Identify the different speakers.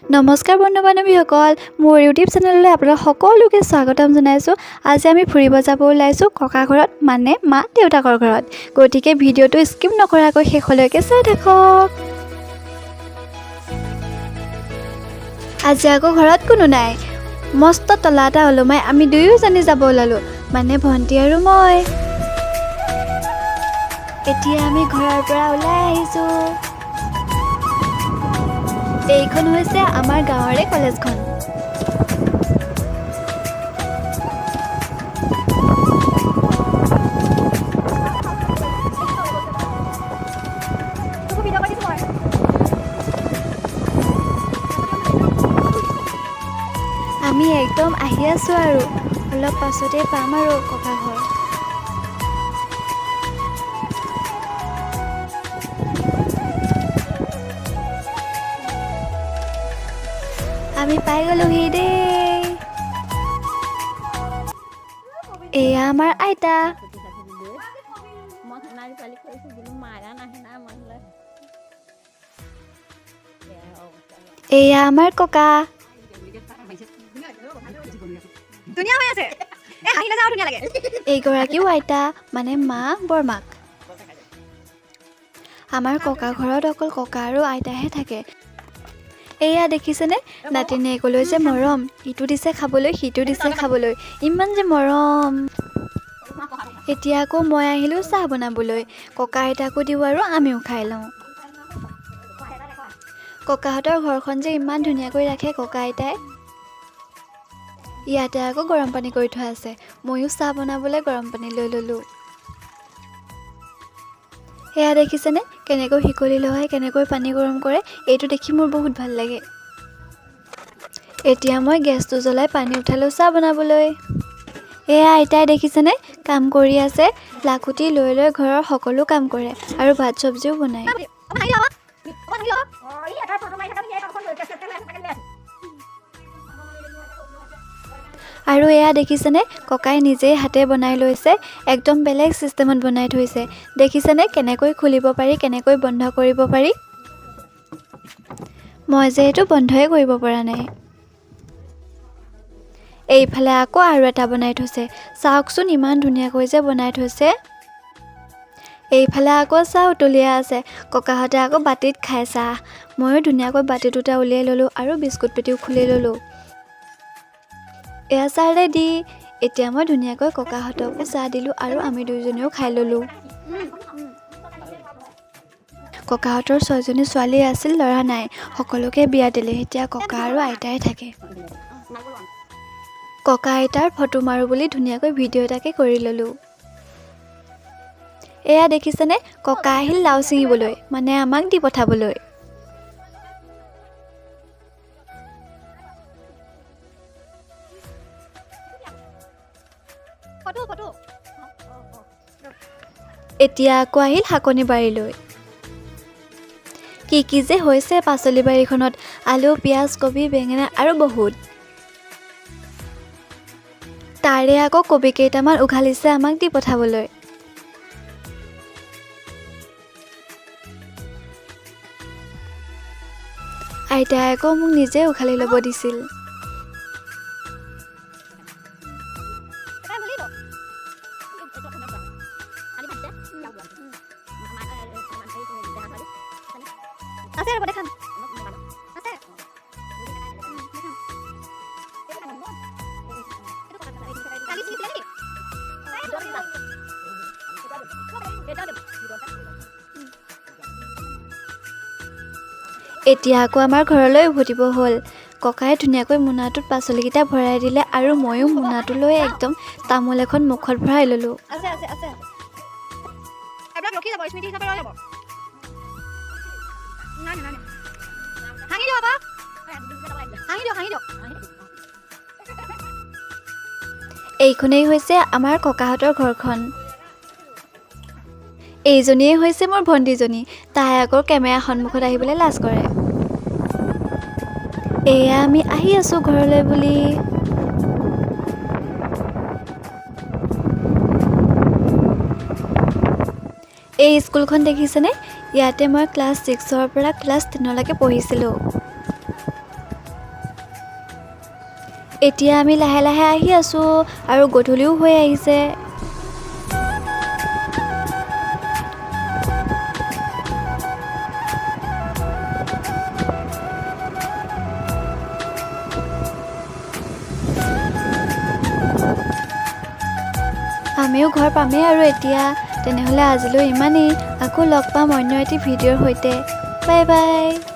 Speaker 1: নমস্কাৰ বন্ধু বান্ধৱীসকল, মোৰ ইউটিউব চেনেললৈ আপোনালোক সকলোকে স্বাগতম জনাইছোঁ। আজি আমি ফুৰিব যাব ওলাইছোঁ ককা ঘৰত, মানে মা দেউতাকৰ ঘৰত। গতিকে ভিডিঅ'টো স্কিপ নকৰাকৈ শেষলৈকে চাই থাকক। আজি আকৌ ঘৰত কোনো নাই। মস্ত তলা এটা ওলমাই আমি দুয়োজনী যাব ওলালোঁ, মানে ভণ্টি আৰু মই। এতিয়া আমি ঘৰৰ পৰা ওলাই আহিছোঁ। এইখন হৈছে আমাৰ গাঁৱৰে কলেজখন। আমি একদম আহি আছোঁ আৰু অলপ পাছতে পাম আৰু ককা ঘৰ। আমি পাই গ'লোহি দেই। এয়া আমাৰ আইতা। এয়া আমাৰ ককা। এইগৰাকীও আইতা, মানে মা বৰমাক। আমাৰ ককা ঘৰত অকল ককা আৰু আইতাহে থাকে। এয়া দেখিছেনে, নাতিনীয়েকলৈ যে মৰম, ইটো দিছে খাবলৈ সিটো দিছে খাবলৈ, ইমান যে মৰম। এতিয়া আকৌ মই আহিলোঁ চাহ বনাবলৈ। ককা আইতাকো দিওঁ আৰু আমিও খাই লওঁ। ককাহঁতৰ ঘৰখন যে ইমান ধুনীয়াকৈ ৰাখে ককা আইতাই। ইয়াতে আকৌ গৰম পানী কৰি থোৱা আছে। ময়ো চাহ বনাবলৈ গৰম পানী লৈ ল'লোঁ। সেয়া দেখিছেনে, কেনেকৈ শিকলি লগাই কেনেকৈ পানী গৰম কৰে, এইটো দেখি মোৰ বহুত ভাল লাগে। এতিয়া মই গেছটো জ্বলাই পানী উঠালোঁ চাহ বনাবলৈ। এয়া আইতাই দেখিছেনে, কাম কৰি আছে। লাখুটি লৈ লৈ ঘৰৰ সকলো কাম কৰে আৰু ভাত চব্জিও বনায়। আৰু এয়া দেখিছেনে, ককাই নিজেই হাতে বনাই লৈছে, একদম বেলেগ চিষ্টেমত বনাই থৈছে। দেখিছেনে কেনেকৈ খুলিব পাৰি, কেনেকৈ বন্ধ কৰিব পাৰি। মই যে এইটো বন্ধই কৰিব পৰা নাই। এইফালে আকৌ আৰু এটা বনাই থৈছে, চাওকচোন ইমান ধুনীয়াকৈ যে বনাই থৈছে। এইফালে আকৌ চাহ উতলিয়া আছে। ককাহঁতে আকৌ বাতিত খাই চাহ। ময়ো ধুনীয়াকৈ বাতি দুটা উলিয়াই ল'লোঁ আৰু বিস্কুট পেটিও খুলি ল'লোঁ। এয়া চাহ ৰেডি। এতিয়া মই ধুনীয়াকৈ ককাহঁতকো চাহ দিলোঁ আৰু আমি দুয়োজনীও খাই ল'লোঁ। ককাহঁতৰ 6জনী ছোৱালী আছিল, ল'ৰা নাই। সকলোকে বিয়া দিলে। এতিয়া ককা আৰু আইতাই থাকে। ককা আইতাৰ ফটো মাৰোঁ বুলি ধুনীয়াকৈ ভিডিঅ' এটাকে কৰি ল'লোঁ। এয়া দেখিছেনে, ককা আহিল লাও ছিঙিবলৈ, মানে আমাক দি পঠাবলৈ। এতিয়া আকৌ আহিল শাকনি বাৰীলৈ। কি যে হৈছে পাচলি বাৰীখনত, আলু পিঁয়াজ কবি বেঙেনা আৰু বহুত। তাৰে আকৌ কবি কেইটামান উঘালিছে আমাক দি পঠাবলৈ। আইতাই আকৌ মোক নিজে উঘালি ল'ব দিছিল। এতিয়া আকৌ আমাৰ ঘৰলৈ উভতিব হ'ল। ককাই ধুনীয়াকৈ মোনাটোত পাচলিকেইটা ভৰাই দিলে আৰু ময়ো মোনাটো লৈ একদম তামোল এখন মুখত ভৰাই ল'লোঁ। এইখনেই হৈছে আমাৰ ককাহঁতৰ ঘৰখন। এইজনীয়ে হৈছে মোৰ ভণ্টিজনী। তাই আকৌ কেমেৰা সন্মুখত আহিবলৈ লাজ কৰে। এয়া আমি আহি আছোঁ ঘৰলৈ বুলি। এই স্কুলখন দেখিছেনে? ইয়াতে মই ক্লাছ 6ৰ পৰা ক্লাছ 10লৈকে পঢ়িছিলোঁ। এতিয়া আমি লাহে লাহে আহি আছোঁ আৰু গধূলিও হৈ আহিছে। আমিও ঘৰ পামেই আৰু এতিয়া। তেনেহ'লে আজিলৈ ইমানেই। আকৌ লগ পাম অন্য এটি ভিডিঅ'ৰ সৈতে। Bye bye.